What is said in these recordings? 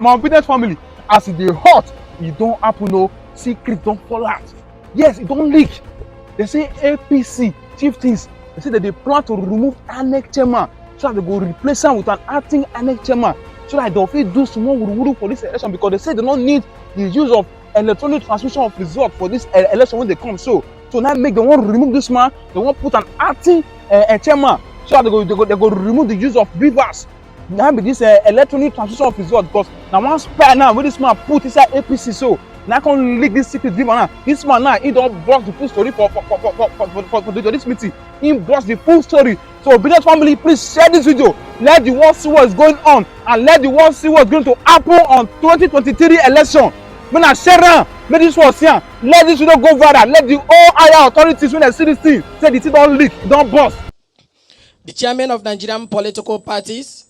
My obedient family, as e dey hot, e don happen o. Secret don fall out. Yes, e don leak. They say APC chieftains, they say that they plan to remove inec chairman so that they go replace am with an acting inec chairman so that they fit do small wuruwuru for this election, because they say they don't need the use of electronic transmission of result for this election when they come. So now make they want to remove this man, they want put an acting chairman so that they go remove the use of beavers. Now be this electronic transmission of result, because now one spy now wey this man put inside APC, so now come leak this secret give am now. This man now, he don burst the full story for this meeting. He burst the full story. So obedient family, please share this video. Let the world see what is going on, and let the world see what is going to happen on 2023 election. When I share am, make this one see am. Let this video go viral. Let the all higher authorities, when they see this thing, say the thing don leak, don burst. The chairman of Nigerian political parties,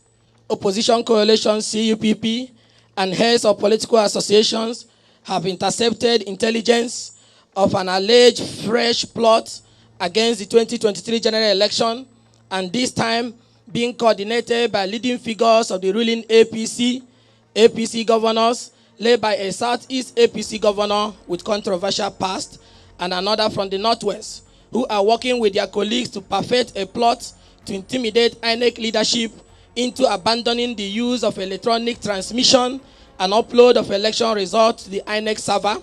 opposition coalition CUPP, and heads of political associations have intercepted intelligence of an alleged fresh plot against the 2023 general election, and this time being coordinated by leading figures of the ruling APC governors, led by a Southeast APC governor with controversial past and another from the Northwest, who are working with their colleagues to perfect a plot to intimidate INEC leadership into abandoning the use of electronic transmission and upload of election results to the INEC server,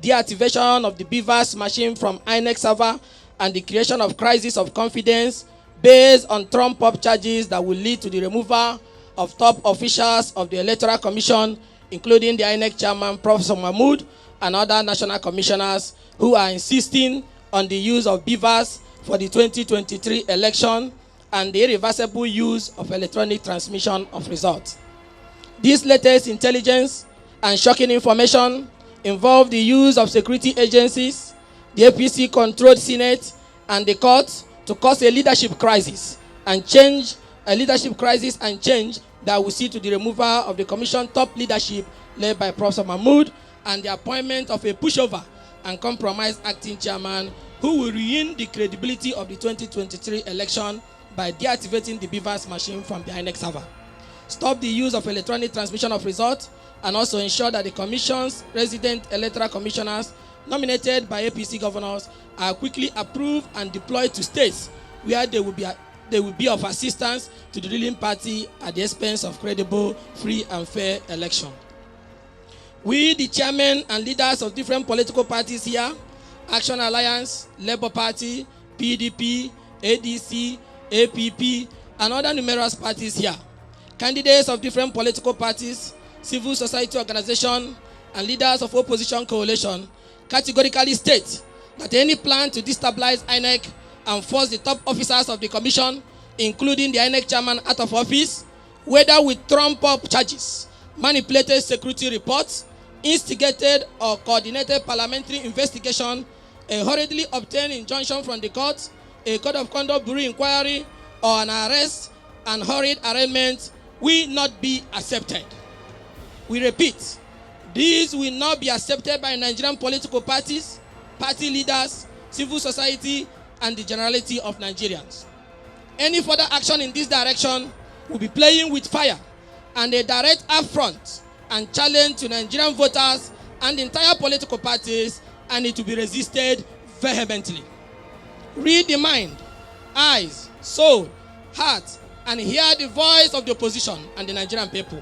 deactivation of the beavers machine from INEC server, and the creation of crisis of confidence based on trump-up charges that will lead to the removal of top officials of the Electoral Commission, including the INEC chairman, Professor Mahmood, and other national commissioners who are insisting on the use of beavers for the 2023 election and the irreversible use of electronic transmission of results. This latest intelligence and shocking information involve the use of security agencies, the APC-controlled Senate, and the court to cause a leadership crisis and change that will see to the removal of the commission top leadership led by Professor Mahmood and the appointment of a pushover and compromised acting chairman who will ruin the credibility of the 2023 election by deactivating the beavers machine from the INEC server. Stop the use of electronic transmission of results, and also ensure that the commission's resident electoral commissioners nominated by APC governors are quickly approved and deployed to states where they will be of assistance to the ruling party at the expense of credible, free and fair election. We, the chairmen and leaders of different political parties here, Action Alliance, Labour Party, PDP, ADC, APP, and other numerous parties here, candidates of different political parties, civil society organizations, and leaders of opposition coalition categorically state that any plan to destabilize INEC and force the top officers of the commission, including the INEC chairman, out of office, whether with trump-up charges, manipulated security reports, instigated or coordinated parliamentary investigation, a hurriedly obtained injunction from the court, a code of conduct bureau inquiry, or an arrest and hurried arraignment will not be accepted. We repeat, these will not be accepted by Nigerian political parties, party leaders, civil society, and the generality of Nigerians. Any further action in this direction will be playing with fire and a direct affront and challenge to Nigerian voters and the entire political parties, and it will be resisted vehemently. Read the mind, eyes, soul, heart, and hear the voice of the opposition and the Nigerian people.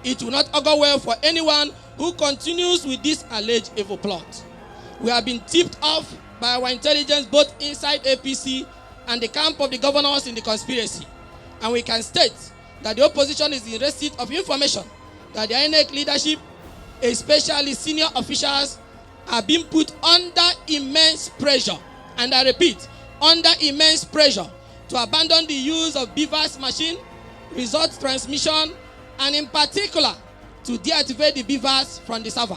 It will not augur well for anyone who continues with this alleged evil plot. We have been tipped off by our intelligence both inside APC and the camp of the governors in the conspiracy. And we can state that the opposition is in receipt of information that the INEC leadership, especially senior officials, are being put under immense pressure. And I repeat, under immense pressure to abandon the use of beavers machine, result transmission, and in particular, to deactivate the beavers from the server.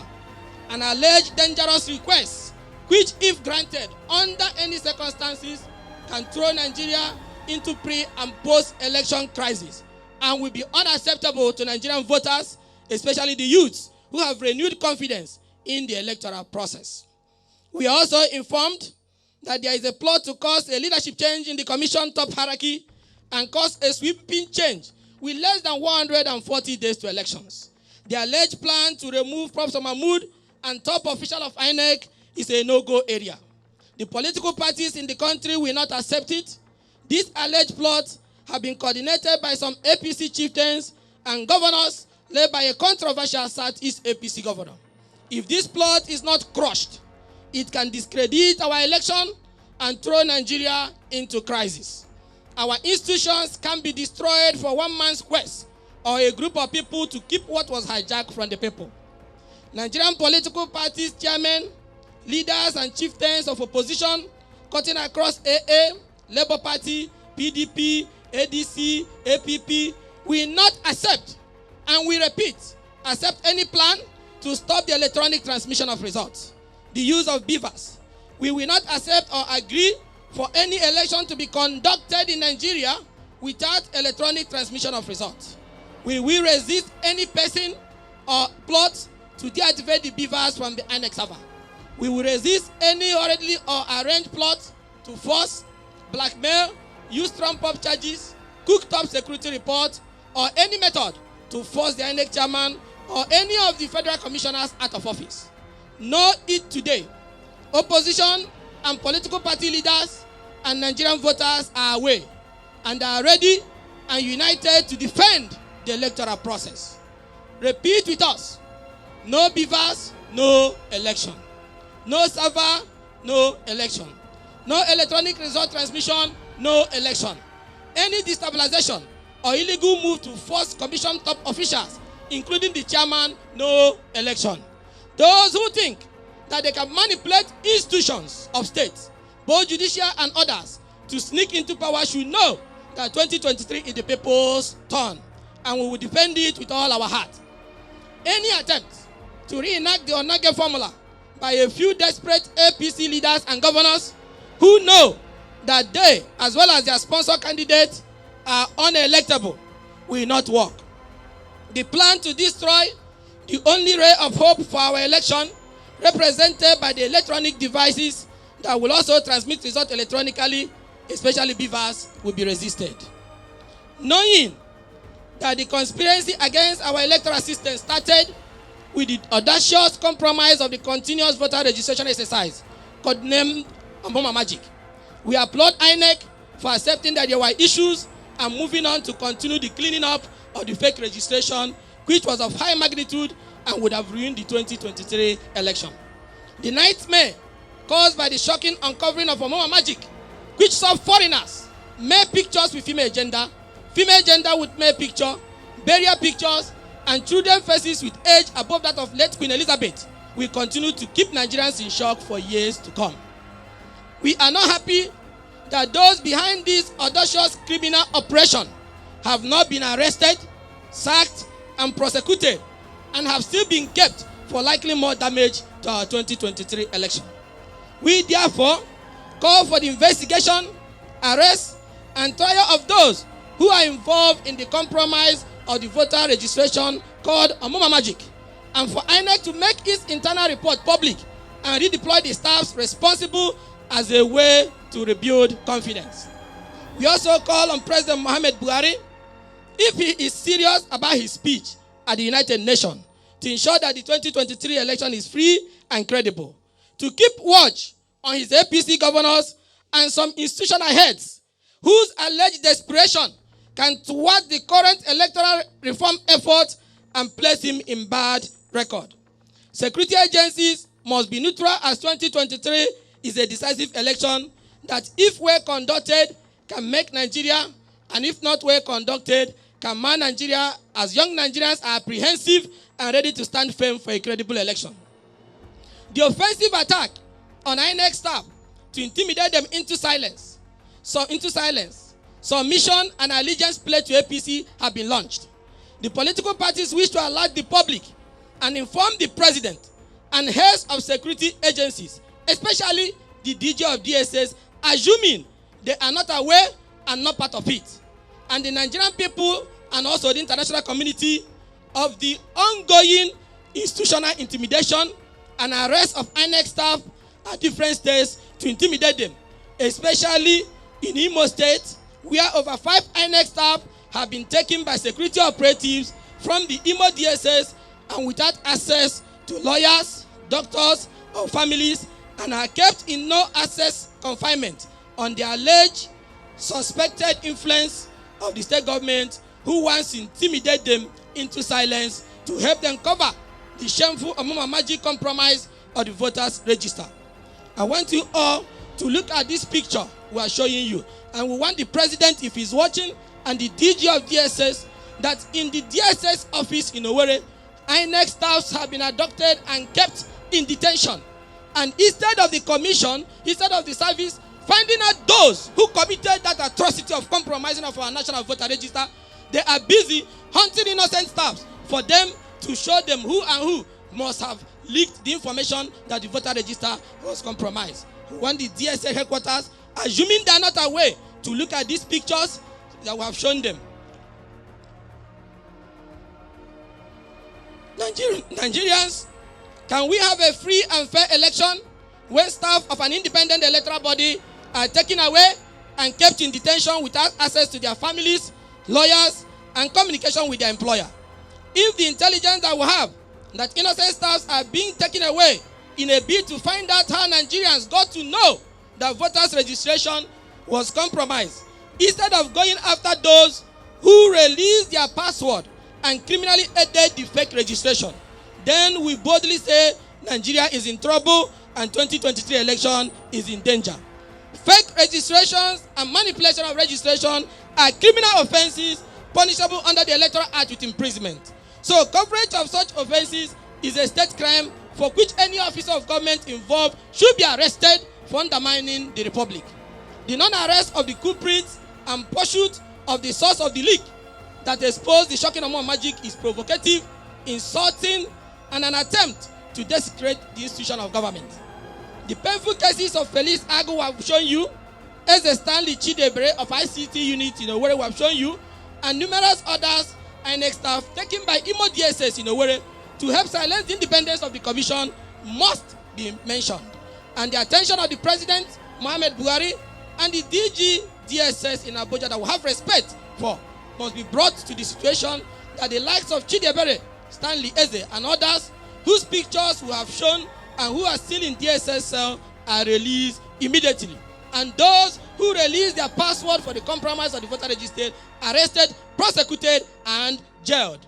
An alleged dangerous request, which if granted under any circumstances, can throw Nigeria into pre- and post-election crisis and will be unacceptable to Nigerian voters, especially the youths who have renewed confidence in the electoral process. We are also informed that there is a plot to cause a leadership change in the commission top hierarchy and cause a sweeping change with less than 140 days to elections. The alleged plan to remove Professor Mahmood and top official of INEC is a no-go area. The political parties in the country will not accept it. These alleged plots have been coordinated by some APC chieftains and governors led by a controversial Southeast APC governor. If this plot is not crushed, it can discredit our election and throw Nigeria into crisis. Our institutions can be destroyed for one man's quest or a group of people to keep what was hijacked from the people. Nigerian political parties, chairmen, leaders, and chieftains of opposition cutting across AA, Labour Party, PDP, ADC, APP will not accept, and we repeat, accept any plan to stop the electronic transmission of results, the use of beavers. We will not accept or agree for any election to be conducted in Nigeria without electronic transmission of results. We will resist any person or plot to deactivate the beavers from the INEC server. We will resist any hurriedly or arranged plot to force, blackmail, use trump-up charges, cooked-up security report, or any method to force the INEC chairman or any of the federal commissioners out of office. Know it today. Opposition and political party leaders and Nigerian voters are aware and are ready and united to defend the electoral process. Repeat with us. No beavers, no election. No server, no election. No electronic result transmission, no election. Any destabilization or illegal move to force commission top officials, including the chairman, no election. Those who think that they can manipulate institutions of states, both judicial and others, to sneak into power should know that 2023 is the people's turn, and we will defend it with all our heart. Any attempt to reenact the Onage formula by a few desperate APC leaders and governors who know that they, as well as their sponsor candidates, are unelectable will not work. The plan to destroy the only ray of hope for our election, represented by the electronic devices that will also transmit results electronically, especially beavers, will be resisted. Knowing that the conspiracy against our electoral system started with the audacious compromise of the continuous voter registration exercise, codenamed Amboma Magic, we applaud INEC for accepting that there were issues and moving on to continue the cleaning up of the fake registration, which was of high magnitude and would have ruined the 2023 election. The nightmare caused by the shocking uncovering of Amboma Magic, which saw foreigners male pictures with female gender with male picture, burial pictures, and children faces with age above that of late Queen Elizabeth, will continue to keep Nigerians in shock for years to come. We are not happy that those behind this audacious criminal operation have not been arrested, sacked, and prosecuted, and have still been kept for likely more damage to our 2023 election. We therefore call for the investigation, arrest, and trial of those who are involved in the compromise of the voter registration called Amboma Magic, and for INEC to make its internal report public and redeploy the staffs responsible as a way to rebuild confidence. We also call on President Muhammad Buhari, if he is serious about his speech at the United Nations, to ensure that the 2023 election is free and credible, to keep watch on his APC governors and some institutional heads whose alleged desperation can thwart the current electoral reform effort and place him in bad record. Security agencies must be neutral, as 2023 is a decisive election that, if well conducted, can make Nigeria, and if not well conducted, can man Nigeria, as young Nigerians are apprehensive and ready to stand firm for a credible election. The offensive attack on INEC staff to intimidate them into silence, submission and allegiance pledge to APC have been launched. The political parties wish to alert the public and inform the president and heads of security agencies, especially the DG of DSS, assuming they are not aware and not part of it, and the Nigerian people and also the international community, of the ongoing institutional intimidation and arrest of INEC staff at different states to intimidate them, especially in Imo State, where over 5 INEC staff have been taken by security operatives from the Imo DSS and without access to lawyers, doctors, or families, and are kept in no access confinement on the alleged suspected influence of the state government, who once intimidated them into silence to help them cover the shameful Magic compromise of the voters register. I want you all to look at this picture we are showing you, and we want the president, if he's watching, and the DG of DSS, that in the DSS office in Owerri, INEC staffs have been abducted and kept in detention. And instead of the commission, instead of the service finding out those who committed that atrocity of compromising of our national voter register, they are busy hunting innocent staffs for them to show them who and who must have leaked the information that the voter register was compromised. We want the DSA headquarters, assuming they are not aware, to look at these pictures that we have shown them. Nigerians, can we have a free and fair election where staff of an independent electoral body are taken away and kept in detention without access to their families, lawyers, and communication with their employer? If the intelligence that we have that innocent staffs are being taken away in a bid to find out how Nigerians got to know that voters registration was compromised, instead of going after those who released their password and criminally aided the fake registration, then we boldly say Nigeria is in trouble and 2023 election is in danger. Fake registrations and manipulation of registration are criminal offenses punishable under the Electoral Act with imprisonment. So coverage of such offenses is a state crime for which any officer of government involved should be arrested for undermining the republic. The non-arrest of the culprits and pursuit of the source of the leak that exposed the shocking Magic is provocative, insulting, and an attempt to desecrate the institution of government. The painful cases of Felice Agu have shown you, as a Stanley Chidebere of ICT unit in Owerri we have shown you, and numerous others INEC staff taken by Imo DSS in Owerri to help silence the independence of the commission must be mentioned. And the attention of the President, Muhammad Buhari, and the DG DSS in Abuja that will have respect for must be brought to the situation that the likes of Chidebere, Stanley Eze, and others whose pictures we have shown and who are still in DSS cell are released immediately. And those who release their password for the compromise of the voter register arrested, prosecuted, and jailed.